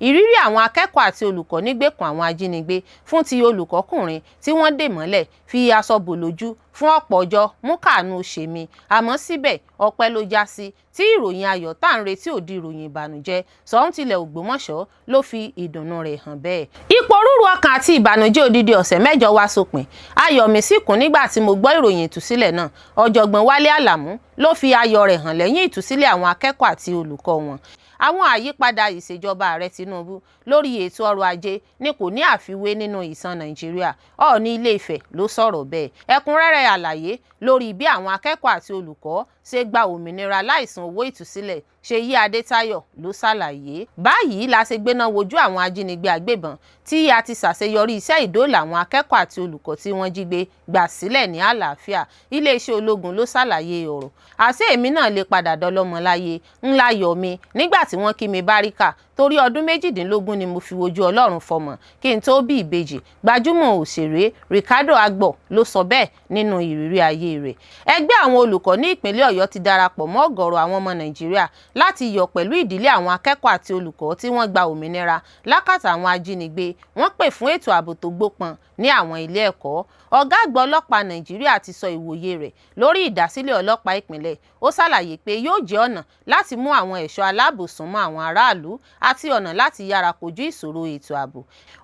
ìrírí àwọn akẹ́kọ̀ọ́ àti olùkọ́ nígbèkùn àwọn ajínigbé fún ti olùkọ́kùnrin tí wọ́n dè mọ́lẹ̀ fi aṣọ bò lójú fún ọ̀pọ̀ ọjọ́ mú káàánú ṣe mí, àmọ́ síbẹ̀ ọpẹ́ ló já sí tí ìròyìn ayọ̀ tá à ń retí ò di ìròyìn ìbànújẹ́. Ṣọ̀ún tilẹ̀ Ògbómọ̀ṣọ́ ló fi ìdùnnú rẹ̀ hàn bẹ́ẹ̀. Ìpòrúurú ọkàn àti ìbànújẹ́ odidi ọ̀sẹ̀ mẹ́jọ wá sópin. Ayọ̀ mi sì kún nígbà tí mo gbọ́ ìròyìn ìtúsílẹ̀ náà. Ọ̀jọ̀gbọ́n Wálé Àlàmú ló fi ayọ̀ rẹ̀ hàn lẹ́yìn ìtúsílẹ̀ àwọn akẹ́kọ̀ọ́ àti olùkọ́ wọn. Àwọn àyípadà ìṣèjọba ààrẹ Tinubu lórí ètò ọrọ̀ ajé ni kò ní àfiwé nínú ìtàn Nàìjíríà. Ọọ̀ni Ilé-Ifẹ̀ ló sọ̀rọ̀ bẹ́ẹ̀. Ẹ̀kúnrẹ́rẹ́ àlàyé lórí bí àwọn akẹ́kọ̀ọ́ àti olùkọ́ ṣe gba òmìnira láìsan owó ìtúsílẹ̀ Ṣèyí Adétáyọ̀ ló ṣàlàyé. Báyìí la ṣe gbéná wojú àwọn ajínigbé agbébọn tí a ti ṣàṣeyọrí iṣẹ́ ìdóòlà àwọn akẹ́kọ̀ọ́ àti olùkọ́ tí wọ́n jí gbé gbà sílẹ̀ ní àlàáfíà. Iléeṣẹ́ ológun ló ṣàlàyé ọ̀rọ̀. Àṣé èmi náà lè padà dọlọ́mọ láyé ńlá yọ̀ mi nígbà tí wọ́n kí mi báríkà torí ọdún 18 ni mo fi wojú Ọlọ́run fọmọ kí n tó bí ìbejì. Gbajúmọ̀ òṣèré Ricardo Agbo ló sọ bẹ́ẹ̀ nínú ìrírí ayé rẹ̀. Ẹgbẹ́ àwọn olùkọ́ ní ìpínlẹ̀ Ọ̀yọ́ ti darapọ̀ mọ́ ọ̀gọ̀rọ̀ àwọn ọmọ Nàìjíríà láti yọ̀ pẹ̀lú ìdílé àwọn akẹ́kọ̀ọ́ àti olùkọ́ tí wọ́n gba òmìnira lákàtà àwọn ajínigbé. Wọ́n pè fún ètò ààbò tó gbópọn ní àwọn ilé ẹ̀kọ́. Ọ̀gá àgbà ọlọ́pàá Nàìjíríà ti sọ ìwòye rẹ̀ lórí ìdásílẹ̀ ọlọ́pàá ìpínlẹ̀. Ó ṣàlàyé pé yóò jẹ́ ọ̀nà láti mú àwọn ẹ̀ṣọ́ aláàbò súnmọ́ àwọn aráàlú àti ọ̀nà láti yára kojú ìṣòro ètò ààbò.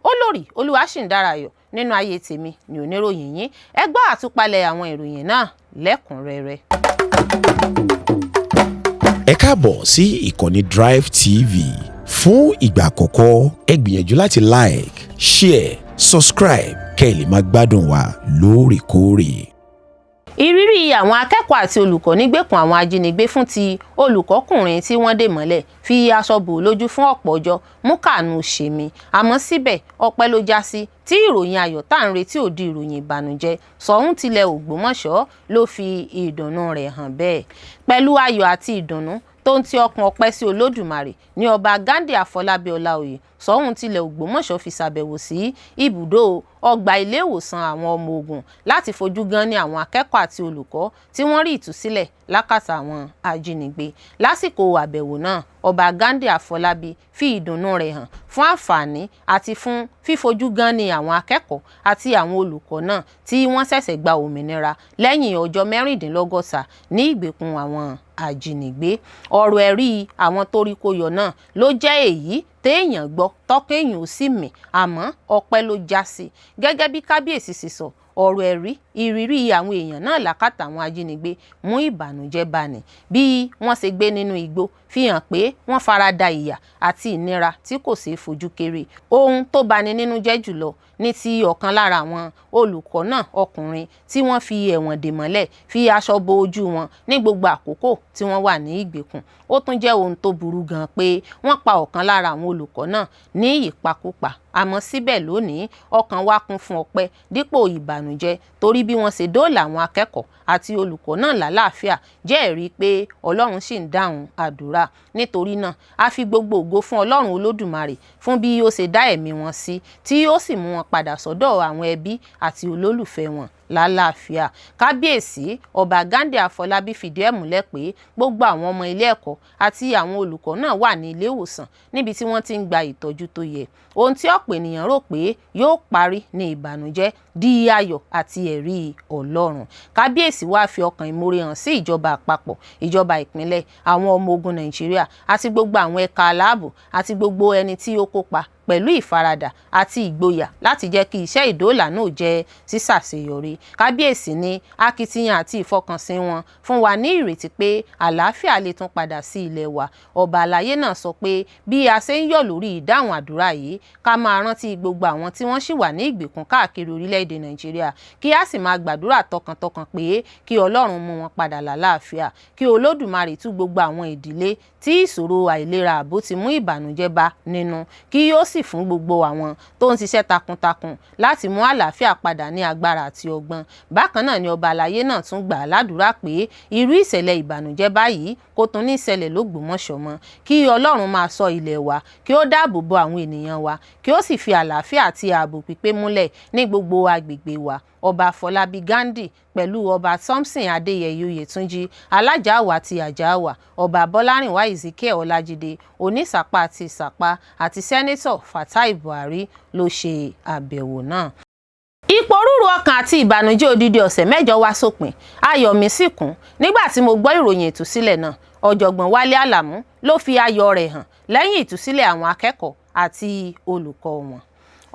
Olórí Olúwaṣìndárayọ̀ nínú Ayé Tèmi ni oníròyìn yín. Ẹ gbọ́ àtúpalẹ̀ àwọn ìròyìn náà lẹ́kùnrẹ́rẹ́. Ẹ káàbọ̀ sí ìkànnì Drive TV. Fún ìgbà àkọ́kọ́ ẹ gbìyànjú láti like, share, subscribe kẹ́ ẹ lè máa gbádùn wa lóòrèkóòrè. Ìrírí àwọn akẹ́kọ̀ọ́ àti olùkọ́ nígbèkùn àwọn ajínigbé fún ti olùkọ́kùnrin tí wọ́n dè mọ́lẹ̀ fi aṣọ bò lójú fún ọ̀pọ̀ ọjọ́ mú káàánú ṣe mí, àmọ́ síbẹ̀ ọpẹ́ ló já sí tí ìròyìn ayọ̀ tá à ń retí ò di ìròyìn ìbànújẹ́. Ṣọ̀ún tilẹ̀ Ògbómọ̀ṣọ́ ló fi ìdùnnú rẹ̀ hàn bẹ́ẹ̀. Pẹ̀lú ayọ̀ àti ìdùnnú tó ń ti ọkàn ọpẹ́ sí Olódùmarè ní Ọba Ghandi Afọlábí Ọláoyè. Ṣọ̀ún tilẹ̀ Ògbómọ̀ṣọ́ fi ṣàbẹ̀wò sí ibùdó ọgbà ilé ìwòsàn àwọn ọmọ ogun láti fojú gan ní àwọn akẹ́kọ̀ọ́ àti olùkọ́ tí wọ́n rí ìtúsílẹ̀ lákàtà àwọn ajínigbé. Lásìkò àbẹ̀wò náà, Ọba Ghandi Afọlábí fi ìdùnnú rẹ̀ hàn fún àǹfààní àti fún fífojú gan ní àwọn akẹ́kọ̀ọ́ àti àwọn olùkọ́ náà tí wọ́n ṣẹ̀ṣẹ̀ gba òmìnira lẹ́yìn ọjọ́ 66 ní ìgbèkùn àwọn ajínigbé. Ọ̀rọ̀ ẹ̀rí àwọn toríkoyọ̀ náà ló jẹ́ èyí téèyàn gbọ́ tọ́kàn èèyàn ò sì mì, àmọ́ ọpẹ́ ló já sí. Gẹ́gẹ́ bí kábíyèsí sì sọ, ọ̀rọ̀ ẹ̀rí ìrírí àwọn èèyàn náà lákàtà àwọn ajínigbé mú ìbànújẹ́ bani. Bí wọ́n ṣe gbé nínú igbó fi hàn pé wọ́n farada ìyà àti ìnira tí kò ṣeé fojú kéré. Ohun tó bani nínú jẹ́ jùlọ ní ti ọ̀kan lára àwọn olùkọ́ náà ọkùnrin tí wọ́n fi ẹ̀wọ̀n dè mọ́lẹ̀ fi aṣọ bo ojú wọn ní gbogbo àkókò tí wọ́n wà ní ìgbèkùn. Ó tún jẹ́ ohun tó burú gan pé wọ́n pa ọ̀kan lára àwọn olùkọ́ náà ní ìpakúpa. Àmọ́ síbẹ̀ lónìí ọkàn wa kún fún ọpẹ́ dípò ìbànújẹ́ torí bí wọ́n ṣe dóòlà àwọn akẹ́kọ̀ọ́ àti olùkọ́ náà lálàáfíà jẹ́ ẹ̀rí pé Ọlọ́run sì ń dáhùn àdúrà. Nítorí náà a fi gbogbo ògo fún Ọlọ́run Olódùmarè fún bí ó ṣe dá ẹ̀mí wọn sí tí ó sì mú wọn padà sọ́dọ̀ àwọn ẹbí àti olólùfẹ́ wọn lálàáfíà. Kábíyèsí Ọba Ghandi Afọlábí fìdí ẹ̀ múlẹ̀ pé gbogbo àwọn ọmọ ilé ẹ̀kọ́ àti àwọn olùkọ́ náà wà ní ilé ìwòsàn níbi tí wọ́n ti ń gba ìtọ́jú tó yẹ. Ohun tí ọ̀pọ̀ ènìyàn rò pé yóò parí ní ìbànújẹ́ di ayọ̀ àti ẹ̀rí Ọlọ́run. Kábíyèsí wá fi ọkàn ìmoore hàn sí ìjọba àpapọ̀, ìjọba ìpínlẹ̀, àwọn ọmọ ogun Nàìjíríà àti gbogbo àwọn ẹ̀ka aláàbò àti gbogbo ẹni tí ó kópa pẹ̀lú ìfaradà àti ìgboyà láti jẹ́ kí iṣẹ́ ìdóòlà náà jẹ́ sísàṣeyọrí. Kábíyèsí ní akitiyan àti ìfọkànsìn wọn fún wa ní ìrètí pé àlàáfíà lè tún padà sí ilẹ̀ wa. Ọba àlàyé náà sọ pé bí a ṣe ń yọ̀ lórí ìdáhùn àdúrà yìí, ká máa rántí gbogbo àwọn tí wọ́n ṣì wà ní ìgbèkùn káàkiri orílẹ̀-èdè Nàìjíríà, kí a sì máa gbàdúrà tọkàntọkàn pé kí Ọlọ́run mú wọn padà lálàáfíà, kí Olódùmarè tú gbogbo àwọn ìdílé tí ìṣòro àìlera ààbò ti mú ìbànújẹ́ bá nínú, kí yóò sì fún gbogbo àwọn tó ń ṣiṣẹ́ takuntakun láti mú àlàáfíà padà ní agbára àti ọgbọ́n. Bákan náà ni ọba àlàyé náà tún gbà á ládùúrà pé irú ìṣẹ̀lẹ̀ ìbànújẹ́ báyìí kò tún ní ìṣẹ̀lẹ̀ l'Ógbómọ̀ṣọ́ mọ́, kí Ọlọ́run máa ṣọ́ ilẹ̀ wa, kí ó dáàbò bo àwọn ènìyàn wa, kí ó sì fi àlàáfíà àti ààbò pípé múlẹ̀ ní gbogbo agbègbè wa. Ọba Afọlábí Ghandi pẹ̀lú ọba Thompson Adéyẹyè Oyètúnjí Alájàáwá ti Àjàáwá, ọba Bọ́lárìnwá Ezekiel Ọlájídé Onísàpá ti Ìsàpá àti sẹ́nẹ́tọ̀ Fatai Buhari ló ṣe àbẹ̀wò náà. Ìpòrúurú ọkàn àti ìbànújẹ́ odidi ọ̀sẹ̀ mẹ́jọ wá sópin, ayọ̀ mi sì kún nígbà tí mo gbọ́ ìròyìn ìtúsílẹ̀ náà. Ọ̀jọ̀gbọ́n Wálé Àlàmú ló fi ayọ̀ rẹ̀ hàn lẹ́yìn ìtúsílẹ̀ àwọn akẹ́kọ̀ọ́ àti olùkọ́ wọn.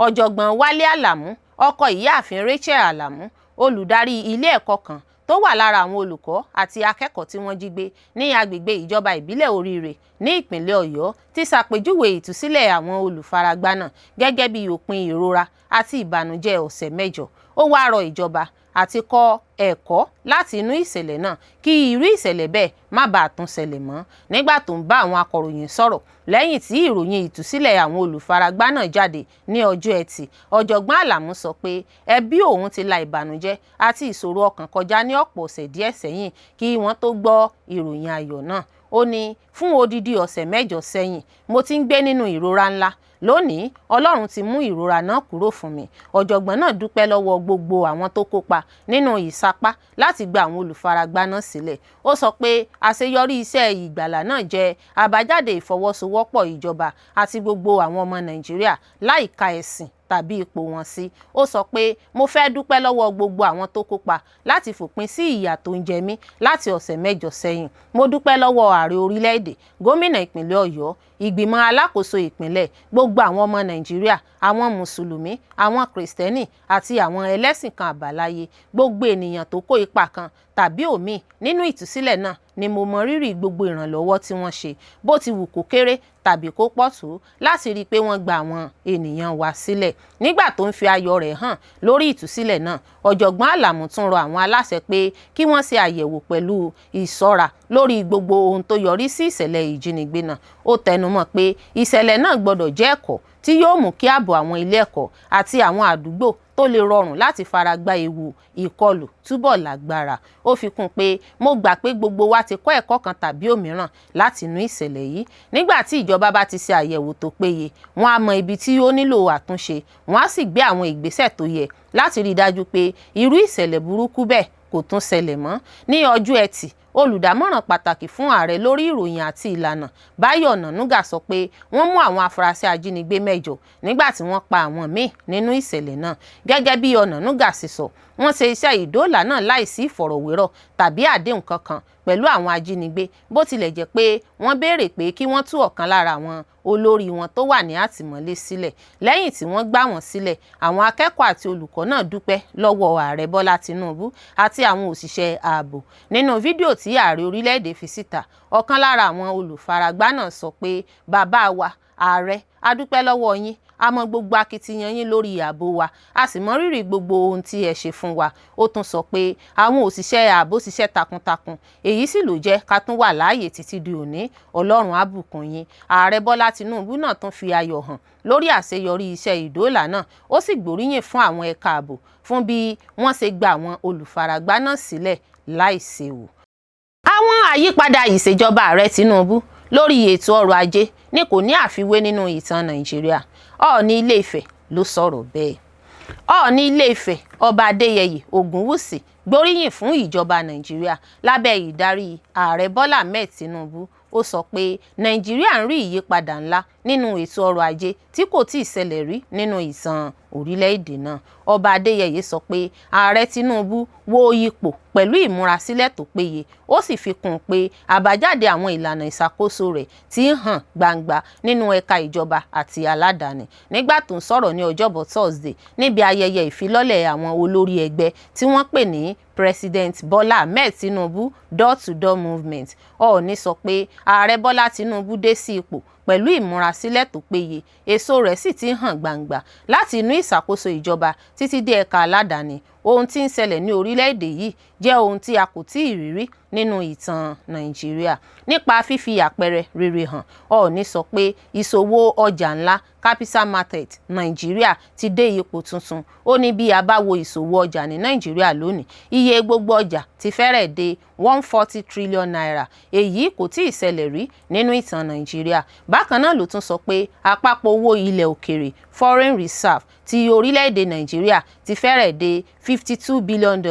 Ọ̀jọ̀gbọ́n Wálé Àlàmú, ọkọ ìyáàfin Rachel Àlàmú, olùdarí ilé ẹ̀kọ́ kan tó wà lára àwọn olùkọ́ àti akẹ́kọ̀ọ́ tí wọ́n jí gbé ní agbègbè ìjọba ìbílẹ̀ Oríire ní ìpínlẹ̀ Ọ̀yọ́, ti ṣàpèjúwe ìtúsílẹ̀ àwọn olùfaragbá náà gẹ́gẹ́ bí òpin ìrora àti ìbànújẹ́ ọ̀sẹ̀ mẹ́jọ. Ó wá rọ ìjọba àti kọ́ ẹ̀kọ́ láti inú ìṣẹ̀lẹ̀ náà kí irú ìṣẹ̀lẹ̀ bẹ́ẹ̀ má bàa tún ṣẹlẹ̀ mọ́. Nígbà tó ń bá àwọn akọ̀ròyìn sọ̀rọ̀ lẹ́yìn tí ìròyìn ìtúsílẹ̀ àwọn olùfaragbá náà jáde ní ọjọ́ Ẹtì, ọ̀jọ̀gbọ́n Àlàmú sọ pé ẹbí òun ti la ìbànújẹ́ àti ìṣòro ọkàn kọjá ní ọ̀pọ̀ ọ̀sẹ̀ díẹ̀ sẹ́yìn kí wọ́n tó gbọ́ ìròyìn ayọ̀ náà. Ó ní fún odidi ọ̀sẹ̀ mẹ́jọ sẹ́yìn mo ti ń gbé nínú ìrora ńlá. Lónìí, Ọlọ́run ti mú ìrora náà kúrò fún mi. Ọ̀jọ̀gbọ́n náà dúpẹ́ lọ́wọ́ gbogbo àwọn tó kópa nínú ìsapá láti gba àwọn olùfaragbá náà sílẹ̀. Ó sọ pé àṣeyọrí iṣẹ́ ìgbàlà náà jẹ́ àbájáde ìfọwọ́sowọ́pọ̀ ìjọba àti gbogbo àwọn ọmọ Nàìjíríà láìka ẹ̀sìn tàbí ipò wọn sí. Ó sọ pé mo fẹ́ dúpẹ́ lọ́wọ́ gbogbo àwọn tó kópa láti fòpin sí ìyà tó ń jẹ mí láti ọ̀sẹ̀ mẹ́jọ sẹ́yìn. Mo dúpẹ́ lọ́wọ́ ààrẹ orílẹ̀-èdè, gómìnà ìpínlẹ̀ Ọ̀yọ́, ìgbìmọ̀ alákòóso ìpínlẹ̀, gbogbo àwọn ọmọ Nàìjíríà, àwọn mùsùlùmí, àwọn kìrìsìtẹ́nì àti àwọn ẹlẹ́sìn kan àbáláyé. Gbogbo ènìyàn tó kó ipa kan tàbí òmíì nínú ìtúsílẹ̀ náà ni mo mọ rírì gbogbo ìrànlọ́wọ́ tí wọ́n ṣe, bó ti wù kó kéré tàbí kó pọ̀ tó, láti rí i pé wọ́n gba àwọn ènìyàn wa sílẹ̀. Nígbà tó ń fi ayọ̀ rẹ̀ hàn lórí ìtúsílẹ̀ náà, ọ̀jọ̀gbọ́n Àlàmú tún rọ àwọn aláṣẹ pé kí wọ́n ṣe àyẹ̀wò pẹ̀lú ìṣọ́ra lórí gbogbo ohun tó yọrí sí ìṣẹ̀lẹ̀ ìjínigbé náà. Ó tẹnumọ́ pé ìṣẹ̀lẹ̀ náà gbọ́dọ̀ jẹ́ ẹ̀kọ́ tí yóò mú kí ààbò àwọn ilé ẹ̀kọ́ àti àwọn àdúgbò tó lè rọrùn láti faragbá ewu ìkọlù túbọ̀ lágbára. Ó fi kún pé mo gbà pé gbogbo wa ti kọ́ ẹ̀kọ́ kan tàbí òmíràn láti inú ìṣẹ̀lẹ̀ yìí. Nígbà tí ìjọba bá ti ṣe àyẹ̀wò tó péye, wọ́n á mọ ibi tí ó nílò àtúnṣe, wọ́n á sì gbé àwọn ìgbésẹ̀ tó yẹ láti rí i dájú pé irú ìṣẹ̀lẹ̀ burúkú bẹ́ẹ̀ kò tún ṣẹlẹ̀ mọ́. Ní ọjọ́ Ẹtì, olùdámọ̀ràn pàtàkì fún ààrẹ lórí ìròyìn àti ìlànà Báyọ̀ Ọ̀nànúgà sọ pé wọ́n mú àwọn afurasí ajínigbé mẹ́jọ nígbà tí wọ́n pa àwọn míì nínú ìṣẹ̀lẹ̀ náà. Gẹ́gẹ́ bí Ọ̀nànúgà ṣe sọ, wọ́n ṣe iṣẹ́ ìdóòlà náà láìsí ìfọ̀rọ̀wérọ̀ tàbí àdéhùn kankan pẹ̀lú àwọn ajínigbé, bó tilẹ̀ jẹ́ pé wọ́n béèrè pé kí wọ́n tú ọ̀kan lára àwọn olórí wọn tó wà ní àtìmọ́lé sílẹ̀. Lẹ́yìn tí wọ́n gbà wọ́n sílẹ̀, àwọn akẹ́kọ̀ọ́ àti olùkọ́ náà dúpẹ́ lọ́wọ́ ààrẹ Bọ́lá Tinubu àti àwọn òṣìṣẹ́ ààbò. Nínú fídíò tí ààrẹ orílẹ̀-èdè fi síta, ọ̀kan lára àwọn olùfaragbá náà sọ pé bàbá wa ààrẹ, a dúpẹ́ lọ́wọ́ yín, a mọ gbogbo akitiyan yín lórí ààbò wa, a sì mọ rírì gbogbo ohun tí ẹ ṣe fún wa. Ó tún sọ pé àwọn òṣìṣẹ́ ààbò ṣiṣẹ́ takuntakun, èyí sì ló jẹ́ ká tún wà láàyè títí di òní. Ọlọ́run á bùkún yín. Ààrẹ Bọ́lá Tinubu náà tún fi ayọ̀ hàn lórí àṣeyọrí iṣẹ́ ìdóòlà náà. Ó sì gbóríyìn fún àwọn ẹ̀ka ààbò fún bí wọ́n ṣe gba àwọn olùfaragbá náà sílẹ̀ láìséwu. Àwọn àyípadà ìṣèjọba ààrẹ Tinubu lórí ètò ọrọ̀ ajé ni kò ní àfiwé nínú ìtàn Nàìjíríà. Ọọ̀ni Ilé-Ifẹ̀ ló sọ̀rọ̀ bẹ́ẹ̀. Ọọ̀ni Ilé-Ifẹ̀ Ọba Adéyẹyè Ògúnwùsì gbóríyìn fún ìjọba Nàìjíríà lábẹ́ ìdarí ààrẹ Bọ́lá Ahmed Tinubu. Ó sọ pé Nàìjíríà ń rí ìyípadà ńlá nínú ètò ọrọ̀ ajé tí kò tíì ṣẹlẹ̀ rí nínú ìtàn orílẹ̀-èdè náà. Ọba Adéyẹyè sọ pé ààrẹ Tinubu wo ipò pẹ̀lú ìmúrasílẹ̀ tó péye. Ó sì fi kún un pé àbájáde àwọn ìlànà ìṣàkóso rẹ̀ ti ń hàn gbangba nínú ẹ̀ka ìjọba àti aládàáni. Nígbà tó ń sọ̀rọ̀ ní ọjọ́bọ̀ Thursday níbi ayẹyẹ ìfilọ́lẹ̀ àwọn olórí ẹgbẹ́ tí wọ́n pè ní President Bola Ahmed Tinubu Door-to-Door Movement, Ọọ̀ni sọ pé ààrẹ Bọ́lá Tinubu dé sí ipò pẹ̀lú ìmúrasílẹ̀ tó péye. Èso rẹ̀ sì ti hàn gbangba láti inú ìṣàkóso ìjọba títí dé ẹ̀ka aládàáni. Ohun tí ń ṣẹlẹ̀ ní orílẹ̀-èdè yìí jẹ́ ohun tí a kò tíì rí rí nínú ìtàn Nàìjíríà. Nípa fífi àpẹẹrẹ rere hàn, Ọọ̀ni sọ pé ìṣòwò ọjà ńlá capital market Nàìjíríà ti dé ipò tuntun. Ó ní bí a bá wo ìṣòwò ọjà ní Nàìjíríà lónìí, iye gbogbo ọjà ti fẹ́rẹ̀ dé 140 trillion naira. Èyí kò tíì ṣẹlẹ̀ rí nínú ìtàn Nàìjíríà. Bákan náà ló tún sọ pé àpapọ̀ owó ilẹ̀ òkèrè foreign reserve ti orílẹ̀-èdè Nàìjíríà ti fẹ́rẹ̀ dé $52 billion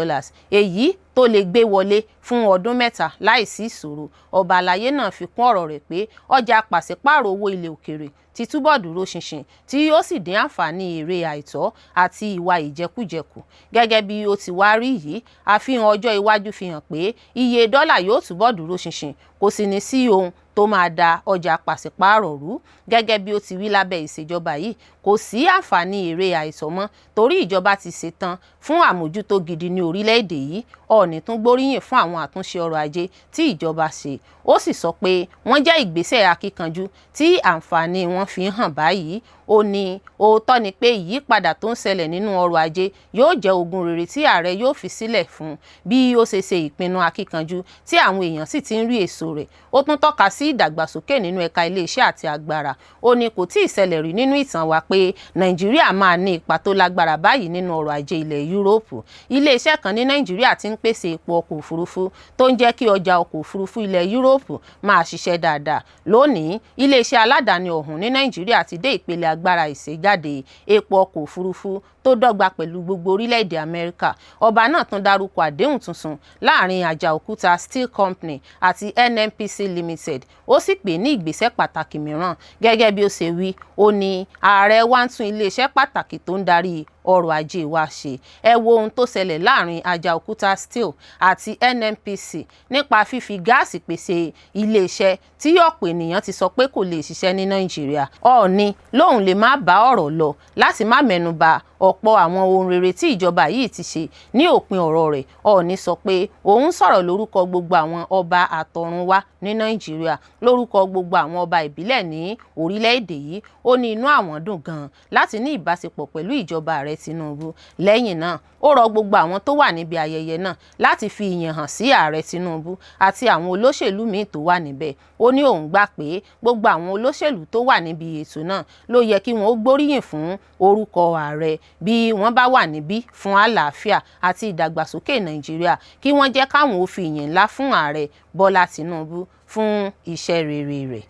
èyí tó lè gbé wọlé fún ọdún mẹ́ta láìsí ìṣòro. Ọba àlàyé náà fi kún ọ̀rọ̀ rẹ̀ pé ọjà pàṣípààrọ̀ owó ilẹ̀ òkèrè ti túbọ̀ dúró ṣinṣin tí yóò sì dín àǹfààní èrè àìtọ́ àti ìwà ìjẹkújẹkù. Gẹ́gẹ́ bí ó ti wá rí yìí, àfihàn ọjọ́ iwájú fi hàn pé iye dọ́là yóò túbọ̀ dúró ṣinṣin, kò sì ní sí ohun tó máa da ọjà pàṣípààrọ̀ rú. Gẹ́gẹ́ bí ó ti wí, lábẹ́ ìṣèjọba yìí kò sí àǹfààní èrè àìtọ́ mọ́ torí ìjọba ti ṣetán fún àmójútó gidi ní orílẹ̀-èdè yìí. Ọọ̀ni tún gbóríyìn fún àwọn àtúnṣe ọrọ̀ ajé tí ìjọba ṣe. Ó sì sọ pé wọ́n jẹ́ ìgbésẹ̀ akíkanjú tí àǹfààní wọn fi ń hàn báyìí. Ó ní òótọ́ ni pé ìyípadà tó ń ṣẹlẹ̀ nínú ọrọ̀ ajé yóò jẹ́ ogún rere tí ààrẹ yóò fi sílẹ̀ fún bí ó ṣe ṣe ìpinnu akíkanjú tí àwọn èèyàn sì ti ń rí èso rẹ̀. Ó tún tọ́ka sí ìdàgbàsókè nínú ẹ̀ka iléeṣẹ́ àti agbára. Ó ní kò tíì ṣẹlẹ̀ rí nínú ìtàn wa pé Nàìjíríà máa ní ipa tó lágbára báyìí nínú ọrọ̀ ajé ilẹ̀ Yúróòpù. Iléeṣẹ́ kan ní Nàìjíríà ti ń pèsè epo ọkọ̀ òfurufú tó ń jẹ́ kí ọjà ọkọ̀ òfurufú ilẹ̀ Yúróòpù máa ṣiṣẹ́ dáadáa. Lónìí, iléeṣẹ́ aládàáni ọ̀hún ní Nàìjíríà ti dé ìpele agbára ìṣèjáde epo ọkọ̀ òfurufú tó dọ́gba pẹ̀lú gbogbo orílẹ̀-èdè Amẹ́ríkà. Ọba náà tún dárúkọ àdéhùn tuntun láàrin Àjàòkúta Steel Company àti NNPC Limited. Ó sì pè ní ìgbésẹ̀ pàtàkì mìíràn. Gẹ́gẹ́ bí ó ṣe wí, ó ní ààrẹ wá ń tún iléeṣẹ́ pàtàkì tó ń darí ọrọ̀ ajé wa ṣe. Ẹ wo ohun tó ṣẹlẹ̀ láàrin Àjàòkúta Steel àti NNPC nípa fífi gáàsì pèsè iléeṣẹ́ tí ọ̀pọ̀ ènìyàn ti sọ pé kò lè ṣiṣẹ́ ní Nàìjíríà. Ọọ̀ni lóun lè má bá ọ̀rọ̀ lọ láti má mẹ́nuba ọ̀pọ̀ àwọn ohun rere tí ìjọba yìí ti ṣe. Ní òpin ọ̀rọ̀ rẹ̀, Ọọ̀ni sọ pé òun sọ̀rọ̀ lórúkọ gbogbo àwọn ọba àtọ̀runwá ní Nàìjíríà, lórúkọ gbogbo àwọn ọba ìbílẹ̀ ní orílẹ̀-èdè yìí. Ó ní inú àwọn dùn gan láti ní ìbáṣepọ̀ pẹ̀lú ìjọba ààrẹ Tinubu. Lẹ́yìn náà, ó rọ gbogbo àwọn tó wà níbi ayẹyẹ náà láti fi ìyìn hàn sí ààrẹ Tinubu àti àwọn olóṣèlú míì tó wà níbẹ̀. Ó ní òun gbà pé gbogbo àwọn olóṣèlú tó wà níbi ètò náà ló yẹ kí wọ́n ó gbóríyìn fún orúkọ ààrẹ bí wọ́n bá wà níbí fún àlàáfíà àti ìdàgbàsókè Nàìjíríà, kí wọ́n jẹ́ káwọn ó fi ìyìn ńlá fún ààrẹ Bọ́lá Tinubu fún iṣẹ́ rere rẹ̀.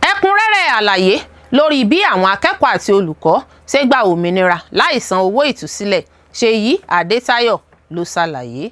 Ẹ̀kúnrẹ́rẹ́ àlàyé lórí bí àwọn akẹ́kọ̀ọ́ àti olùkọ́ ṣe gba òmìnira láì san owó ìtúsílẹ̀, Ṣèyí Adétáyọ̀ ló ṣàlàyé.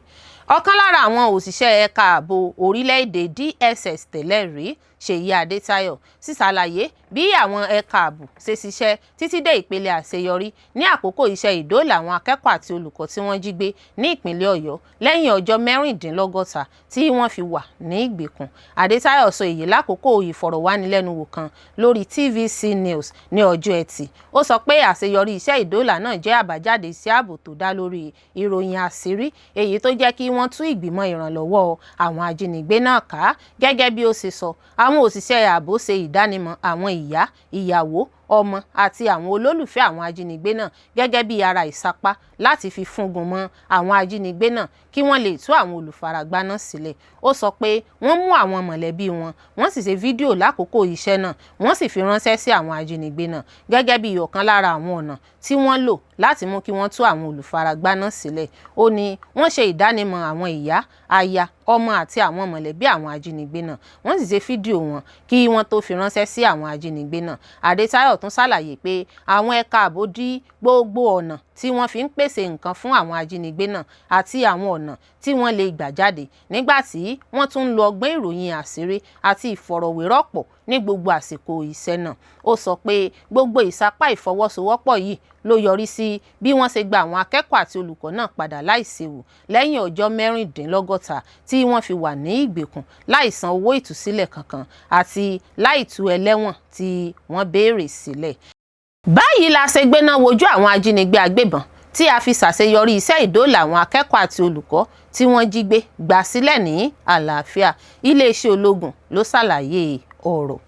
Ọ̀kan lára àwọn òṣìṣẹ́ ẹ̀ka ààbò orílẹ̀-èdè DSS tẹ́lẹ̀ rí, Ṣèyí Adétáyọ̀, sì ṣàlàyé bí àwọn ẹ̀ka ààbò ṣe ṣiṣẹ́ títí dé ìpele àṣeyọrí ní àkókò iṣẹ́ ìdóòlà àwọn akẹ́kọ̀ọ́ àti olùkọ́ tí wọ́n jí gbé ní ìpínlẹ̀ Ọ̀yọ́ lẹ́yìn ọjọ́ 66 tí wọ́n fi wà ní ìgbèkùn. Adétáyọ̀ sọ èyí lákòókò ìfọ̀rọ̀wánilẹ́nuwò kan lórí TVC News ní ọjọ́ Ẹtì. Ó sọ pé àṣeyọrí iṣẹ́ ìdóòlà náà jẹ́ àbájáde iṣẹ́ ààbò tó dá lórí ìròyìn àṣírí, èyí tó jẹ́ kí wọ́n tú ìgbìmọ̀ ìrànlọ́wọ́ àwọn ajínigbé náà ká. Gẹ́gẹ́ bí ó ṣe sọ, àwọn òṣìṣẹ́ ààbò ṣe ìdánimọ̀ àwọn ìyá, ìyàwó, ọmọ àti àwọn olólùfẹ́ àwọn ajínigbé náà gẹ́gẹ́ bí ara ìsapá láti fi fúngun mọ́ àwọn ajínigbé náà kí wọ́n lè tú àwọn olùfaragbá náà sílẹ̀. Ó sọ pé wọ́n mú àwọn mọ̀lẹ́bí wọn, wọ́n sì ṣe fídíò lákòókò iṣẹ́ náà, wọ́n sì fi ránṣẹ́ sí àwọn ajínigbé náà gẹ́gẹ́ bí ọ̀kan lára àwọn ọ̀nà tí wọ́n lò láti mú kí wọ́n tú àwọn olùfaragbá náà sílẹ̀. Ó ní wọ́n ṣe ìdánimọ̀ àwọn ìyá, aya, ọmọ àti àwọn mọ̀lẹ́bí àwọn ajínigbé náà, wọ́n sì ṣe fídíò wọn kí wọ́n tó fi ránṣẹ́ sí àwọn ajínigbé náà. Adétáyọ̀ tún ṣàlàyé pé àwọn ẹ̀ka ààbò dí gbogbo ọ̀nà tí wọ́n fi ń pèsè nǹkan fún àwọn ajínigbé náà àti àwọn ọ̀nà tí wọ́n lè gbà jáde, nígbà tí wọ́n tún ń lo ọgbọ́n ìròyìn àṣírí àti ìfọ̀rọ̀wérọ̀pọ̀ ní gbogbo àsìkò iṣẹ́ náà. Ó sọ pé gbogbo ìsapá ìfọwọ́sowọ́pọ̀ yìí ló yọrí sí bí wọ́n ṣe gba àwọn akẹ́kọ̀ọ́ àti olùkọ́ náà padà láìséwu lẹ́yìn ọjọ́ 66 tí wọ́n fi wà ní ìgbèkùn láì san owó ìtúsílẹ̀ kankan àti láì tú ẹlẹ́wọ̀n tí wọ́n béèrè sílẹ̀. Báyìí la ṣe gbéná wojú àwọn ajínigbé agbébọn tí a fi ṣàṣeyọrí iṣẹ́ ìdóòlà àwọn akẹ́kọ̀ọ́ àti olùkọ́ tí wọ́n jí gbé gbà sílẹ̀ ní àlàáfíà. Iléeṣẹ́ ológun ló ṣàlàyé ọ̀rọ̀.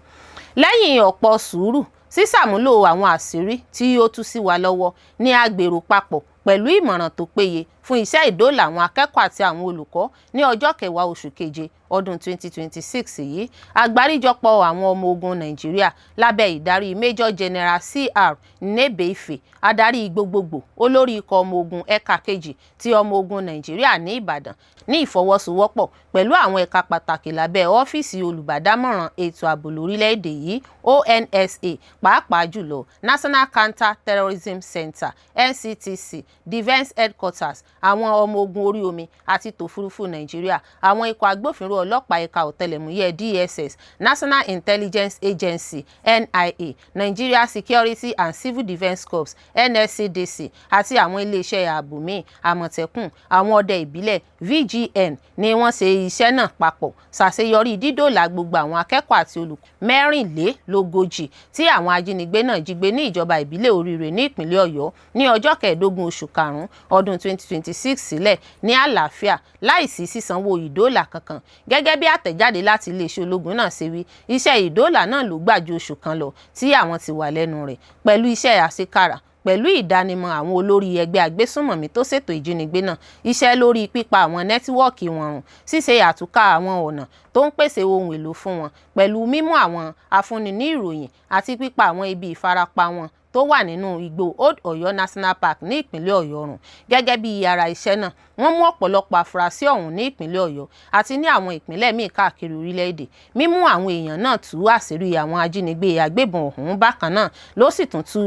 Lẹ́yìn ọ̀pọ̀ sùúrù, sísàmúlò àwọn àṣírí tí ó tú sí wa lọ́wọ́ ní agbèrò papọ̀ pẹ̀lú ìmọ̀ràn tó péye fún iṣẹ́ ìdóòlà àwọn akẹ́kọ̀ọ́ àti àwọn olùkọ́ ní ọjọ́ 10 oṣù keje ọdún 2026 yìí, àgbáríjọpọ̀ àwọn ọmọ ogun Nàìjíríà lábẹ́ ìdarí Major General CR Nnebeefe, adarí gbogbogbò olórí ikọ̀ ọmọ ogun ẹ̀ka kejì ti ọmọ ogun Nàìjíríà ní Ìbàdàn, ní ìfọwọ́sowọ́pọ̀ pẹ̀lú àwọn ẹ̀ka pàtàkì lábẹ́ ọ́fíìsì olùbádámọ̀ràn ètò ààbò lórílẹ̀‐èdè yìí ONSA, pàápàá jùlọ National Counter Terrorism Center NCTC Defence Headquarters, àwọn ọmọ ogun orí omi àti tòfurufú Nàìjíríà, àwọn ikọ̀ agbófinró ọlọ́pàá ẹ̀ka ọ̀tẹlẹ̀múyẹ́ DSS, National Intelligence Agency NIA, Nigeria Security and Civil Defence Corps NSCDC àti àwọn iléeṣẹ́ ààbò míì, Àmọ̀tẹ́kùn, àwọn ọdẹ ìbílẹ̀ VGN ni wọ́n ṣe iṣẹ́ náà papọ̀ ṣàṣeyọrí dídòòlà gbogbo àwọn akẹ́kọ̀ọ́ àti olùkọ́ 44 tí àwọn ajínigbé náà jí gbé ní ìjọba ìbílẹ̀ Oríire ní ìpínlẹ̀ Ọ̀yọ́ ní ọjọ́ 15 oṣù karùn-ún ọdún 2026 sílẹ̀ ní àlàáfíà láìsí sísanwó ìdóòlà kankan. Gẹ́gẹ́ bí àtẹ̀jáde láti iléeṣẹ́ ológun náà ṣe wí, iṣẹ́ ìdóòlà náà ló gbà ju oṣù kan lọ tí àwọn ti wà lẹ́nu rẹ̀ pẹ̀lú iṣẹ́ àṣekára pẹ̀lú ìdánimọ̀ àwọn olórí ẹgbẹ́ agbésùnmọ̀mí tó ṣètò ìjínigbé náà, iṣẹ́ lórí pípa àwọn nẹ́tíwọ́ọ̀kì wọn run, ṣíṣe àtúnkà àwọn ọ̀nà tó ń pèsè ohun èlò fún wọn pẹ̀lú mímú àwọn afúnni ní ìròyìn àti pípa àwọn ibi ìfarapa wọn tó wà nínú igbó Old Ọ̀yọ́ National Park ní ìpínlẹ̀ Ọ̀yọ́ run. Gẹ́gẹ́ bí ara iṣẹ́ náà, wọ́n mú ọ̀pọ̀lọpọ̀ afurasí ọ̀hún ní ìpínlẹ̀ Ọ̀yọ́ àti ní àwọn ìpínlẹ̀ míì káàkiri orílẹ̀-èdè. Mímú àwọn èèyàn náà tú àṣírí àwọn ajínigbé agbébọn ọ̀hún bákan náà ló sì tún tú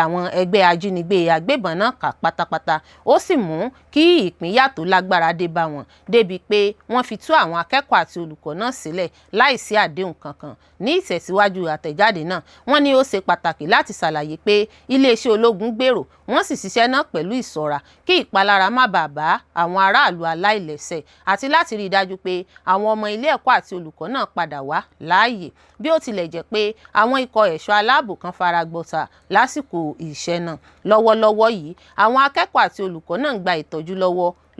àwọn ẹgbẹ́ ajínigbé agbébọn náà ká pátápátá. Ó sì mú kí ìpínyà tó lágbára dé bá wọn débi pé wọ́n fi tú àwọn akẹ́kọ̀ọ́ àti olùkọ́ náà sílẹ̀ láìsí àdéhùn kankan. Ní ìtẹ̀síwájú àtẹ̀jáde náà, wọ́n ní ó ṣe pàtàkì láti ṣàlàyé pé iléeṣẹ́ ológun gbèrò wọ́n sì ṣiṣẹ́ náà pẹ̀lú ìṣọ́ra kí ìpalára má bàa bá àwọn aráàlú aláìlẹ́sẹ̀ àti láti rí i dájú pé àwọn ọmọ ilé ẹ̀kọ́ àti olùkọ́ náà padà wá láàyè. Bí ó tilẹ̀ jẹ́ pé àwọn ikọ̀ ẹ̀ṣọ́ aláàbò kan fara gbọta lásìkò iṣẹ́ náà. Lọ́wọ́lọ́wọ́ yìí, àwọn akẹ́kọ̀ọ́ àti olùkọ́ náà ń gba ìtọ́jú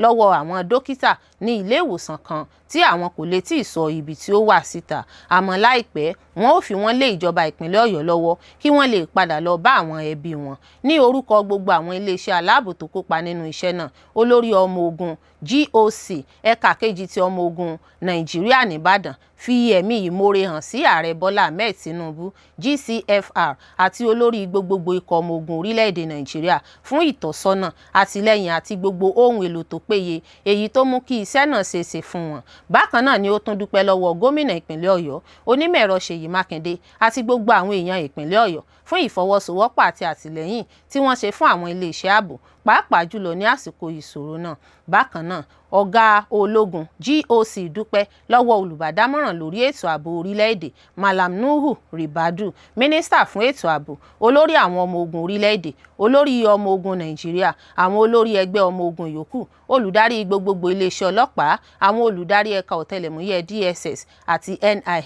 lọ́wọ́ àwọn dókítà ní ilé ìwòsàn kan tí àwọn kò lè tí ì sọ ibi tí ó wà síta. Àmọ́ láìpẹ́ wọn ó fi wọ́n lé ìjọba ìpínlẹ̀ Ọ̀yọ́ lọ́wọ́ kí wọ́n lè padà lọ bá àwọn ẹbí wọn. Ní orúkọ gbogbo àwọn iléeṣẹ́ aláàbò tó kópa nínú iṣẹ́ náà, olórí ọmọ ogun GOC ẹ̀ka kejì ti ọmọ ogun Nàìjíríà nìbàdàn fi ẹ̀mí ìmoore hàn sí ààrẹ Bọ́lá Ahmed Tinubu GCFR àti olórí gbogbogbò ikọ̀ ọmọ ogun orílẹ̀-èdè Nàìjíríà fún ìtọ́sọ́nà, àtìlẹ́yìn àti gbogbo ohun èlò tó péye èyí tó mú kí iṣẹ́ náà ṣeéṣe fún wọn. Bákan náà ni ó tún dúpẹ́ lọ́wọ́ gómìnà ìpínlẹ̀ Ọ̀yọ́ Onímọ̀-ẹ̀rọ Ṣèyí Mákindé àti gbogbo àwọn èèyàn ìpínlẹ̀ Ọ̀yọ́ fún ìfọwọ́sowọ́pọ̀ àti àtìlẹ́yìn tí wọ́n ṣe fún àwọn iléeṣẹ́ ààbò pàápàá jùlọ ní àsìkò ìṣòro náà. Bákan náà, ọ̀gá ológun GOC dúpẹ́ lọ́wọ́ olùbádámọ̀ràn lórí ètò ààbò orílẹ̀-èdè Malam Nuhu Ribadu, mínísítà fún ètò ààbò, olórí àwọn ọmọ ogun orílẹ̀-èdè, olórí ọmọ ogun Nàìjíríà, àwọn olórí ẹgbẹ́ ọmọ ogun yòókù, olùdarí gbogbogbò iléeṣẹ́ ọlọ́pàá, àwọn olùdarí ẹ̀ka ọ̀tẹlẹ̀múyẹ́ DSS àti NIA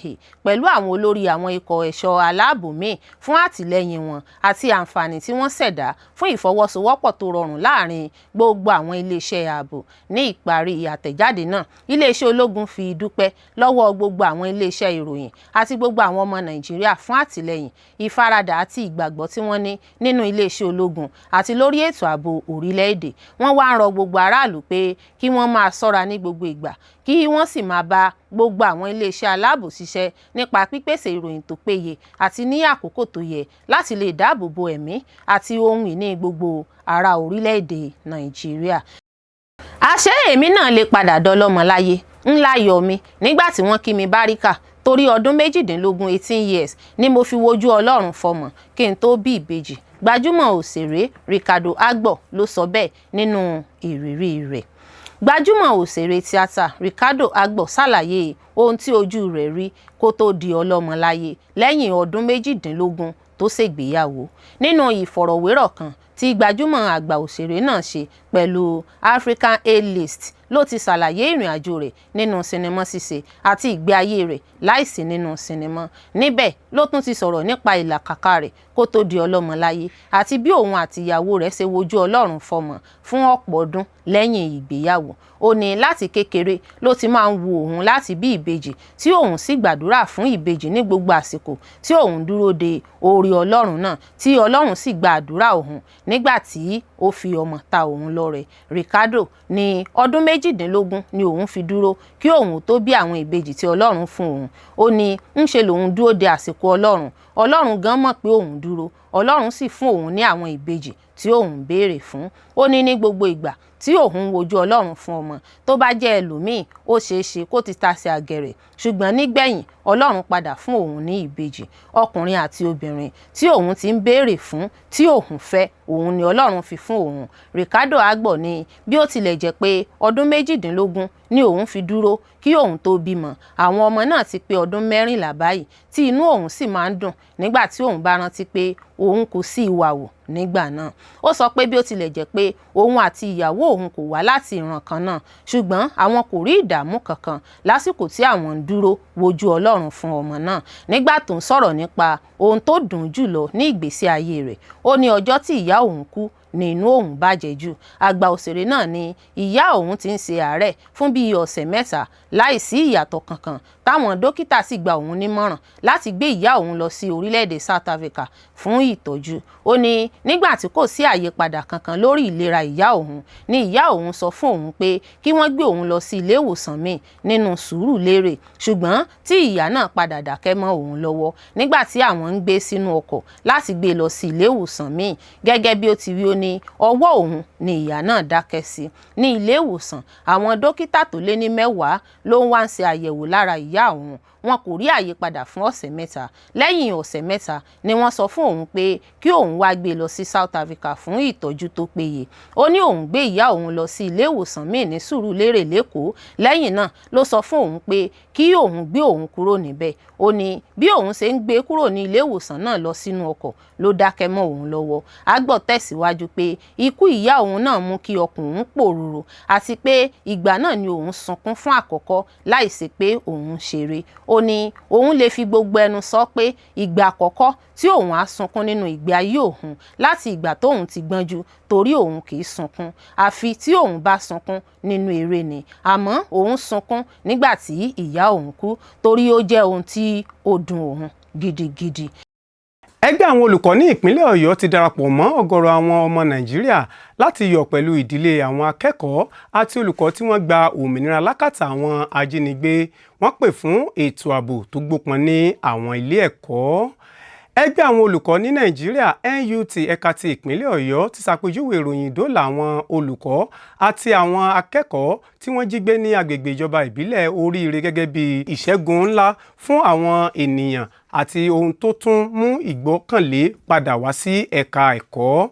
pẹ̀lú àwọn olórí àwọn ikọ̀ ẹ̀ṣọ́ aláàbò míì fún àtìlẹ́yìn wọn àti àǹfààní tí wọ́n ṣẹ̀dá fún ìfọwọ́sowọ́pọ̀ tó rọrùn láàrin gbogbo àwọn iléeṣẹ́ ààbò. Ní ìparí àtẹ̀jáde náà, iléeṣẹ́ ológun fi dúpẹ́ lọ́wọ́ gbogbo àwọn iléeṣẹ́ ìròyìn àti gbogbo àwọn ọmọ Nàìjíríà fún àtìlẹ́yìn, ìfaradà àti ìgbàgbọ́ tí wọ́n ní nínú iléeṣẹ́ ológun àti lórí ètò ààbò orílẹ̀-èdè. Wọ́n wá ń rọ gbogbo aráàlú pé kí wọ́n máa ṣọ́ra ní gbogbo ìgbà, kí wọ́n sì máa bá gbogbo àwọn iléeṣẹ́ aláàbò ṣiṣẹ́ nípa pípèsè ìròyìn tó péye àti ní àkókò tó yẹ láti lè dáàbò bo ẹ̀mí àti ohun ìní gbogbo ará orílẹ̀-èdè Nàìjíríà. Àṣé èmi náà lè padà dọlọ́mọ láyé ńlá yọ mi nígbà tí wọ́n kí mi báríkà torí ọdún 18 years ni mo fi wojú Ọlọ́run fọmọ kí n tó bí ìbejì. Gbajúmọ̀ òṣèré Ricardo Agbo ló sọ bẹ́ẹ̀ nínú ìrírí rẹ̀. Gbajúmọ̀ òṣèré tíátà Ricardo Agbo ṣàlàyé ohun tí ojú rẹ̀ rí kó tó di ọlọ́mọ láyé lẹ́yìn ọdún 18 tó ṣègbéyàwó. Nínú ìfọ̀rọ̀wérọ̀ kan tí gbajúmọ̀ àgbà òṣèré náà ṣe pẹ̀lú African A-list ló ti ṣàlàyé ìrìn àjò rẹ̀ nínú sinimá ṣíṣe àti ìgbé ayé rẹ̀ láìsí nínú sinimá. Níbẹ̀ ló tún ti sọ̀rọ̀ nípa ìlàkàkà rẹ̀ kó tó di ọlọ́mọ láyé àti bí òun àti ìyàwó rẹ̀ ṣe wojú Ọlọ́run fọmọ fún ọ̀pọ̀ ọdún lẹ́yìn ìgbéyàwó. Ó ní láti kékeré ló ti máa ń wu òun láti bí ìbejì tí òun sì gbàdúrà fún ìbejì ní gbogbo àsìkò tí òun dúró de oore Ọlọ́run náà tí Ọlọ́run sì gba àdúrà òun nígbà tí ó fi ọmọ ta òun lọ́rẹ. Ricardo ní ọdún 18 ni òun fi dúró kí òun tó bí àwọn ìbejì tí Ọlọ́run fún òun. Ó ní ńṣe lòun dúró de àsìkò Ọlọ́run. Ọlọ́run gan mọ̀ pé òun dúró. Ọlọ́run sì fún òun ní àwọn ìbejì tí òun béèrè fún. Ó ní gbogbo ìgbà tí òun wojú Ọlọ́run fún ọmọ, tó bá jẹ́ ẹlòmíì ó ṣeé ṣe kó ti tasẹ̀ àgẹ̀rẹ̀, ṣùgbọ́n nígbẹ̀yìn Ọlọ́run padà fún òun ní ìbejì, ọkùnrin àti obìnrin tí òun ti ń béèrè fún, tí òun fẹ́, òun ni Ọlọ́run fi fún òun. Ricardo Agbo ní bí ó tilẹ̀ jẹ́ pé ọdún 18 ni òun fi dúró kí òun tó bímọ, àwọn ọmọ náà ti pé ọdún 14 báyìí, tí inú òun sì máa ń dùn nígbà tí òun bá rántí pé òun kò sí ìwà wò nígbà náà. Ó sọ pé bí ó tilẹ̀ jẹ́ pé òun àti ìyàwó òun kò wá láti ìran kan náà, ṣùgbọ́n àwọn kò rí ìdààmú kankan lásìkò tí àwọn ń dúró wojú Ọlọ́run fún ọmọ náà. Nígbà tó ń sọ̀rọ̀ nípa ohun tó dùn jùlọ ní ìgbésí ayé rẹ̀, ó ní ọjọ́ tí ìyá òun kú ní inú òun bàjẹ́ jù. Àgbà òṣèré náà ní ìyá òun ti ń ṣe àárẹ̀ fún bíi ọ̀sẹ̀ mẹ́ta láìsí ìyàtọ̀ kankan, táwọn dókítà sì gba òun nímọ̀ràn láti gbé ìyá òun lọ sí orílẹ̀-èdè South Africa fún ìtọ́jú. Ó ní nígbà tí kò sí àyípadà kankan lórí ìlera ìyá òun, ní ìyá òun sọ fún òun pé kí wọ́n gbé òun lọ sí ilé ìwòsàn míì nínú Sùúrùlérè, ṣùgbọ́n tí ìyá náà padà dákẹ́ mọ́ òun lọ́wọ́ nígbà tí àwọn ń gbé sínú ọkọ̀ láti gbé lọ sí ilé ìwòsàn míì. Gẹ́gẹ́ bí ó ti wí, ó ní ọwọ́ òun ni ìyá náà dákẹ́ sí. Ní ilé ìwòsàn, àwọn dókítà tó lé ní 10 ló ń wá ń ṣe àyẹ̀wò lára ìyá òun, wọn kò rí àyípadà fún ọ̀sẹ̀ 3. Lẹ́yìn ọ̀sẹ̀ 3 ni wọ́n sọ fún òun pé kí òun wá gbé lọ sí South Africa fún ìtọ́jú tó péye. Ó ní òun gbé ìyá òun lọ sí ilé ìwòsàn míì ní Sùúrùlérè lÉkòó. Lẹ́yìn náà ló sọ fún òun pé kí òun gbé òun kúrò níbẹ̀. Ó ní bí òun ṣe ń gbé kúrò ní ilé ìwòsàn náà lọ sínú ọkọ̀ ló dákẹ́ mọ́ òun lọ́wọ́. Agbo tẹ̀síwájú pé ikú ìyá òun náà mú kí ọkàn òun pòrúurú, àti pé ìgbà náà ni òun sunkún fún àkọ́kọ́ láìsí pé òun ṣeré. Ó ní òun lè fi gbogbo ẹnu sọ pé ìgbà àkọ́kọ́ tí òun á sunkún nínú ìgbé ayé òun láti ìgbà tóun ti gbọ́njú, torí òun kì í sunkún àfi tí òun bá sunkún nínú eré ni, àmọ́ òun sunkún nígbà tí ìyá òun kú torí ó jẹ́ ohun tí ó dùn òun gidigidi. Ẹgbẹ́ àwọn olùkọ́ ní ìpínlẹ̀ Ọ̀yọ́ ti darapọ̀ mọ́ ọ̀gọ̀rọ̀ àwọn ọmọ Nàìjíríà láti yọ̀ pẹ̀lú ìdílé àwọn akẹ́kọ̀ọ́ àti olùkọ́ tí wọ́n gba òmìnira lákàtà àwọn ajínigbé. Wọ́n pè fún ètò ààbò tó gbópọn ní àwọn ilé ẹ̀kọ́. Ẹgbẹ́ àwọn olùkọ́ ní Nàìjíríà NUT ẹ̀ka ti ìpínlẹ̀ Ọ̀yọ́ ti ṣàpèjúwe ìròyìn ìdóòlà àwọn olùkọ́ àti àwọn akẹ́kọ̀ọ́ tí wọ́n jí gbé ní agbègbè ìjọba ìbílẹ̀ Oríire gẹ́gẹ́ bí ìṣẹ́gun ńlá fún àwọn ènìyàn àti ohun tó tún mú ìgbọ́kànlé padà wá sí ẹ̀ka ẹ̀kọ́.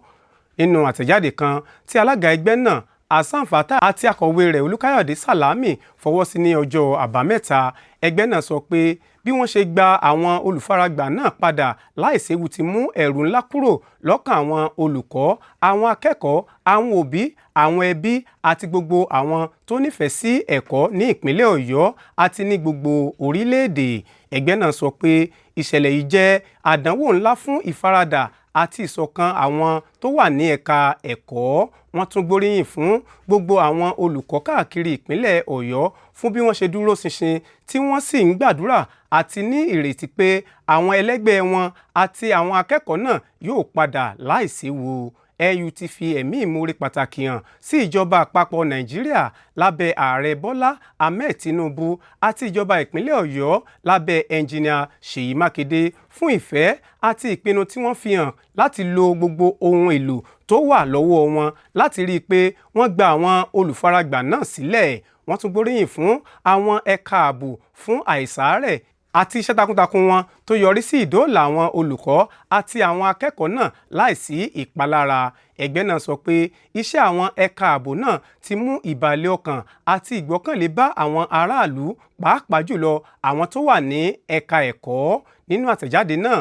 Nínú àtẹ̀jáde kan tí alága ẹgbẹ́ náà Hasan Fattah àti akọ̀wé rẹ̀ Olúkáyọ̀dé Sàlámì fọwọ́ sí ní ọjọ́ Àbámẹ́ta, ẹgbẹ́ náà sọ pé bí wọ́n ṣe gba àwọn olùfaragbà náà padà láìséwu ti mú ẹ̀rù ńlá kúrò lọ́kàn àwọn olùkọ́, àwọn akẹ́kọ̀ọ́, àwọn òbí, àwọn ẹbí àti gbogbo àwọn tó nífẹ̀ẹ́ sí ẹ̀kọ́ ní ìpínlẹ̀ Ọ̀yọ́ àti ní gbogbo orílẹ̀-èdè. Ẹgbẹ́ náà sọ pé ìṣẹ̀lẹ̀ yìí jẹ́ àdánwò ńlá fún ìfaradà àti ìṣọ̀kan àwọn tó wà ní ẹ̀ka ẹ̀kọ́. Wọ́n tún gbóríyìn fún gbogbo àwọn olùkọ́ káàkiri ìpínlẹ̀ Ọ̀yọ́ fún bí wọ́n ṣe dúró ṣinṣin tí wọ́n sì ń gbàdúrà àti ní ìrètí pé àwọn ẹlẹ́gbẹ́ wọn àti àwọn akẹ́kọ̀ọ́ náà yóò padà láìséwu. NUT fi ẹ̀mí ìmoore pàtàkì hàn sí ìjọba àpapọ̀ Nàìjíríà lábẹ́ ààrẹ Bọ́lá Ahmed Tinubu àti ìjọba ìpínlẹ̀ Ọ̀yọ́ lábẹ́ ẹnjìnìà Ṣèyí Mákindé fún ìfẹ́ àti ìpinnu tí wọ́n fi hàn láti lo gbogbo ohun èlò tó wà lọ́wọ́ wọn láti rí i pé wọ́n gba àwọn olùfaragbà náà sílẹ̀. Wọ́n tún gbóríyìn fún àwọn ẹ̀ka ààbò fún àìsàárẹ̀ àti iṣẹ́ takuntakun wọn tó yọrí sí ìdóòlà àwọn olùkọ́ àti àwọn akẹ́kọ̀ọ́ náà láìsí ìpalára. Ẹgbẹ́ náà sọ pé iṣẹ́ àwọn ẹ̀ka ààbò náà ti mú ìbàlẹ̀ ọkàn àti ìgbọ́kànlé bá àwọn aráàlú, pàápàá jùlọ àwọn tó wà ní ẹ̀ka ẹ̀kọ́. Nínú àtẹ̀jáde náà,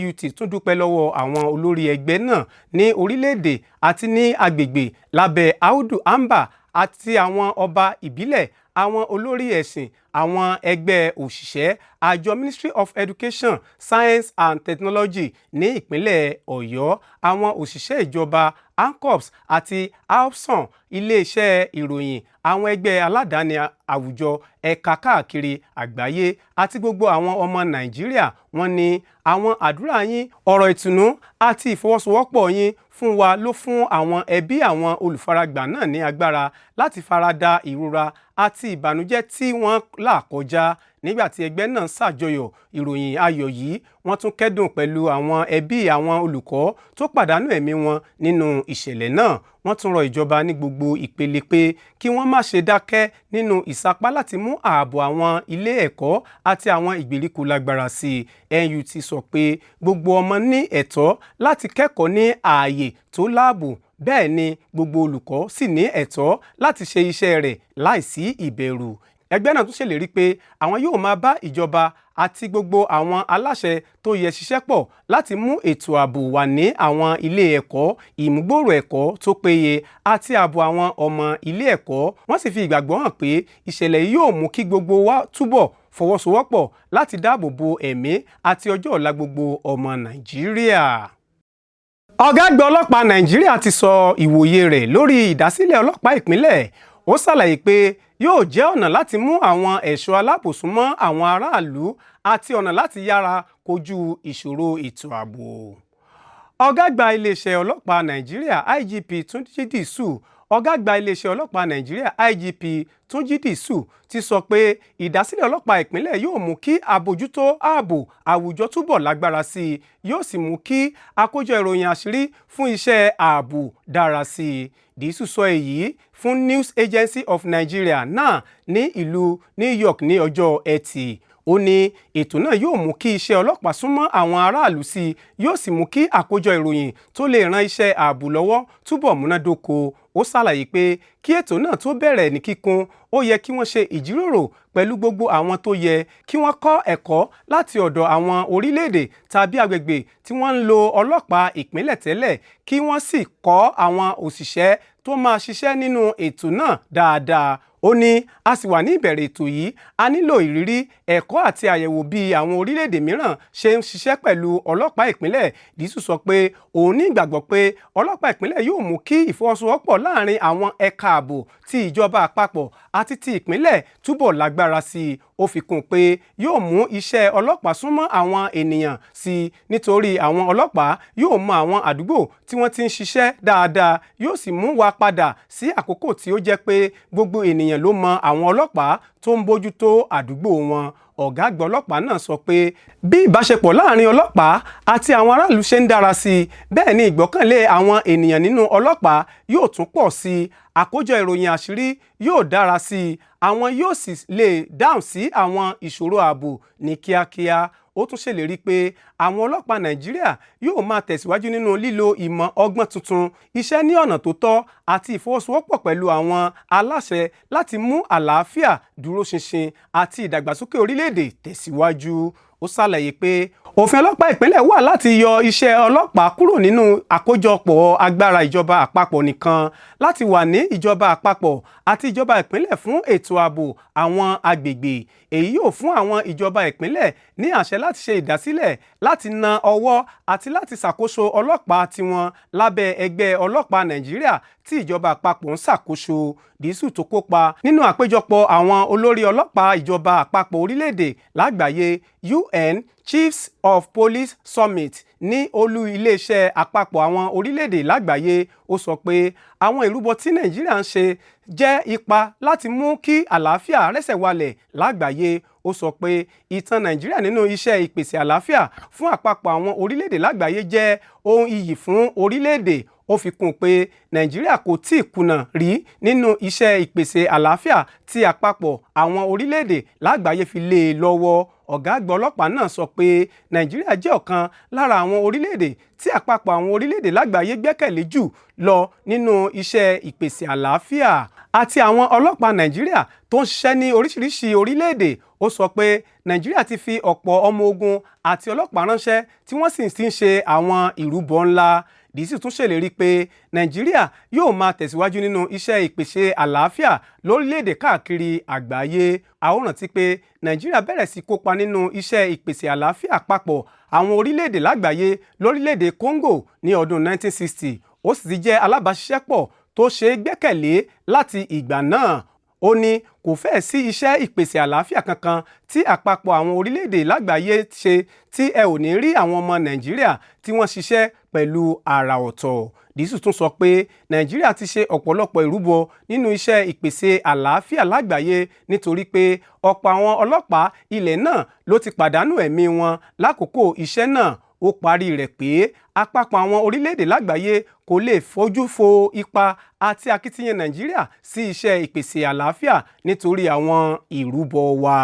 NUT tún dúpẹ́ lọ́wọ́ àwọn olórí ẹgbẹ́ náà ní orílẹ̀-èdè àti ní agbègbè lábẹ́ Audu Amba àti àwọn ọba ìbílẹ̀, àwọn olórí ẹ̀sìn, àwọn ẹgbẹ́ òṣìṣẹ́, àjọ Ministry of Education, Science and Technology ní ìpínlẹ̀ Ọ̀yọ́, àwọn òṣìṣẹ́ ìjọba ANCOPS àti ALPSON, iléeṣẹ́ ìròyìn, àwọn ẹgbẹ́ aládàáni àwùjọ, ẹ̀ka káàkiri àgbáyé àti gbogbo àwọn ọmọ Nàìjíríà. Wọ́n ní àwọn àdúrà yín, ọ̀rọ̀ ìtùnú àti ìfọwọ́sowọ́pọ̀ yín fún wa ló fún àwọn ẹbí àwọn olùfaragbà náà ní agbára láti farada ìrora àti ìbànújẹ́ tí wọ́n là kọjá. Nígbà tí ẹgbẹ́ náà ṣàjọyọ̀ ìròyìn ayọ̀ yìí, wọ́n tún kẹ́dùn pẹ̀lú àwọn ẹbí àwọn olùkọ́ tó pàdánù ẹ̀mí wọn nínú ìṣẹ̀lẹ̀ náà. Wọ́n tún rọ ìjọba ní gbogbo ìpele pé kí wọ́n má ṣe dákẹ́ nínú ìsapá láti mú ààbò àwọn ilé ẹ̀kọ́ àti àwọn ìgbèríko lágbára sí i. NUT sọ pé gbogbo ọmọ ní ẹ̀tọ́ láti kẹ́kọ̀ọ́ ní ààyè tó láàbò, bẹ́ẹ̀ ni gbogbo olùkọ́ sì ní ẹ̀tọ́ láti ṣe iṣẹ́ rẹ̀ láìsí ìbẹ̀rù. Ẹgbẹ́ náà tún ṣèlérí pé àwọn yóò máa bá ìjọba àti gbogbo àwọn aláṣẹ tó yẹ ṣiṣẹ́ pọ̀ láti mú ètò ààbò wà ní àwọn ilé ẹ̀kọ́, ìmúgbòòrò ẹ̀kọ́ tó péye àti ààbò àwọn ọmọ ilé ẹ̀kọ́. Wọ́n sì fi ìgbàgbọ́ hàn pé ìṣẹ̀lẹ̀ yìí yóò mú kí gbogbo wa túbọ̀ fọwọ́sowọ́pọ̀ láti dáàbò bo ẹ̀mí àti ọjọ́ ọ̀la gbogbo ọmọ Nàìjíríà. Ọ̀gá àgbà ọlọ́pàá Nàìjíríà ti sọ ìwòye rẹ̀ lórí ìdásílẹ̀ ọlọ́pàá ìpínlẹ̀. Ó ṣàlàyé pé yóò jẹ́ ọ̀nà láti mú àwọn ẹ̀ṣọ́ aláàbò súnmọ́ àwọn aráàlú àti ọ̀nà láti yára kojú ìṣòro ètò ààbò. Ọ̀gá àgbà iléeṣẹ́ ọlọ́pàá Nàìjíríà IGP Túnjí Dìsù Ọ̀gá àgbà iléeṣẹ́ ọlọ́pàá Nàìjíríà IGP Túnjí Dìsù ti sọ pé ìdásílẹ̀ ọlọ́pàá ìpínlẹ̀ yóò mú kí àbójútó ààbò àwùjọ túbọ̀ lágbára sí i, yóò sì mú kí àkójọ ìròyìn àṣírí fún iṣẹ́ ààbò dára sí i. Dìsù sọ èyí fún News Agency of Nigeria náà ní ìlú New York ní ọjọ́ Ẹtì. Ó ní ètò náà yóò mú kí iṣẹ́ ọlọ́pàá súnmọ́ àwọn aráàlú sí i, yóò sì mú kí àkójọ ìròyìn tó lè ran iṣẹ́ ààbò lọ́wọ́ túbọ̀ múnádóko. Ó ṣàlàyé pé kí ètò náà tó bẹ̀rẹ̀ ní kíkún, ó yẹ kí wọ́n ṣe ìjíròrò pẹ̀lú gbogbo àwọn tó yẹ kí wọ́n kọ́ ẹ̀kọ́ láti ọ̀dọ̀ àwọn orílẹ̀-èdè tàbí agbègbè tí wọ́n ń lo ọlọ́pàá ìpínlẹ̀ tẹ́lẹ̀, kí wọ́n sì kọ́ àwọn òṣìṣẹ́ tó máa ṣiṣẹ́ nínú ètò náà dáadáa. Ó ní a sì wà ní ìbẹ̀rẹ̀ ètò yìí, a nílò ìrírí, ẹ̀kọ́ àti àyẹ̀wò bí àwọn orílẹ̀-èdè mìíràn ṣe ń ṣiṣẹ́ pẹ̀lú ọlọ́pàá ìpínlẹ̀. Dìsù sọ pé òun ní ìgbàgbọ́ pé ọlọ́pàá ìpínlẹ̀ yóò mú kí ìfọwọ́sowọ́pọ̀ láàrin àwọn ẹ̀ka ààbò ti ìjọba àpapọ̀ àti ti ìpínlẹ̀ túbọ̀ lágbára sí i. Ó fi kún pé yóò mú iṣẹ́ ọlọ́pàá súnmọ́ àwọn ènìyàn sí i, nítorí àwọn ọlọ́pàá yóò mọ àwọn àdúgbò tí wọ́n ti ń ṣiṣẹ́ dáadáa, yóò sì mú wa padà sí àkókò tí ó jẹ́ pé gbogbo ènìyàn ló mọ àwọn ọlọ́pàá tó ń bójútó àdúgbò wọn. Ọ̀gá àgbà ọlọ́pàá náà sọ pé bí ìbáṣepọ̀ láàrin ọlọ́pàá àti àwọn aráàlú ṣe ń dára sí i, bẹ́ẹ̀ ni ìgbọ́kànlé àwọn ènìyàn nínú ọlọ́pàá yóò tún pọ̀ sí i. Àkójọ ìròyìn àṣírí yóò dára sí i, àwọn yóò sì lè dáhùn sí àwọn ìṣòro ààbò ní kíákíá. Ó tún ṣèlérí pé àwọn ọlọ́pàá Nàìjíríà yóò máa tẹ̀síwájú nínú lílo ìmọ̀ ọgbọ́n tuntun, iṣẹ́ ní ọ̀nà tó tọ́ àti ìfọwọ́sowọ́pọ̀ pẹ̀lú àwọn aláṣẹ láti mú àlàáfíà dúró ṣinṣin àti ìdàgbàsókè orílẹ̀-èdè tẹ̀síwájú. Ó ṣàlàyé pé òfin ọlọ́pàá ìpínlẹ̀ wà láti yọ iṣẹ́ ọlọ́pàá kúrò nínú àkójọpọ̀ agbára ìjọba àpapọ̀ nìkan, láti wà ní ìjọba àpapọ̀ àti ìjọba ìpínlẹ̀ fún ètò ààbò àwọn agbègbè. Èyí yóò fún àwọn ìjọba ìpínlẹ̀ ní àṣẹ láti ṣe ìdásílẹ̀, láti na ọwọ́ àti láti ṣàkóso ọlọ́pàá tiwọn lábẹ́ ẹgbẹ́ ọlọ́pàá Nàìjíríà tí ìjọba àpapọ̀ ń ṣàkóso. Dìsù tó kópa nínú àpéjọpọ̀ àwọn olórí ọlọ́pàá ìjọba àpapọ̀ orílẹ̀-èdè lágbàáyé UN Chiefs of Police Summit ní olú iléeṣẹ́ àpapọ̀ àwọn orílẹ̀-èdè lágbàáyé. Ó sọ pé àwọn ìrúbọ tí Nàìjíríà ń ṣe jẹ́ ipa láti mú kí àlàáfíà rẹ́sẹ̀ walẹ̀ lágbàáyé. Ó sọ pé ìtàn Nàìjíríà nínú iṣẹ́ ìpèsè àlàáfíà fún àpapọ̀ àwọn orílẹ̀-èdè lágbàáyé jẹ́ ohun iyì fún orílẹ̀-èdè. Ó fi kún pé Nàìjíríà kò tíì kùnà rí nínú iṣẹ́ ìpèsè àlàáfíà tí àpapọ̀ àwọn orílẹ̀-èdè lágbàáyé fi lé e lọ́wọ́. Ọ̀gá àgbà ọlọ́pàá náà sọ pé Nàìjíríà jẹ́ ọ̀kan lára àwọn orílẹ̀-èdè tí àpapọ̀ àwọn orílẹ̀-èdè lágbàáyé gbẹ́kẹ̀lé jù lọ nínú iṣẹ́ ìpèsè àlàáfíà. Àti àwọn ọlọ́pàá Nàìjíríà tó ń ṣiṣẹ́ ní oríṣiríṣi orílẹ̀-èdè. Ó sọ pé Nàìjíríà ti fi ọ̀pọ̀ ọmọ ogun àti ọlọ́pàá ránṣẹ́ tí wọ́n sì ti ń ṣe àwọn ìrúbọ ńlá. Dìsù tún ṣèlérí pé Nàìjíríà yóò máa tẹ̀síwájú nínú iṣẹ́ ìpèsè àlàáfíà lórílẹ̀-èdè káàkiri àgbáyé. A ó rántí pé Nàìjíríà bẹ̀rẹ̀ sí kópa nínú iṣẹ́ ìpèsè àlàáfíà àpapọ̀ àwọn orílẹ̀-èdè lágbàáyé lórílẹ̀-èdè Congo ní ọdún 1960. Ó sì ti jẹ́ alábàáṣiṣẹ́pọ̀ tó ṣe é gbẹ́kẹ̀lé láti ìgbà náà. ó ní kò fẹ́ẹ̀ sí iṣẹ́ ìpèsè àlàáfíà kankan tí àpapọ̀ àwọn orílẹ̀-èdè lágbàáyé ṣe tí ẹ ò ní rí àwọn ọmọ Nàìjíríà tí wọ́n ṣiṣẹ́ pẹ̀lú àrà ọ̀tọ̀. Dísù tún sọ pé Nàìjíríà ti ṣe ọ̀pọ̀lọpọ̀ ìrúbọ nínú iṣẹ́ ìpèsè àlàáfíà lágbàáyé nítorí pé ọ̀pọ̀ àwọn ọlọ́pàá ilẹ̀ náà ló ti pàdánù ẹ̀mí wọn lákòókò iṣẹ́ náà. Ó parí rẹ̀ pé àpapọ̀ àwọn orílẹ̀-èdè lágbàáyé kò lè fojú fo ipa àti akitiyan Nàìjíríà sí iṣẹ́ ìpèsè àlàáfíà nítorí àwọn ìrúbọ wa.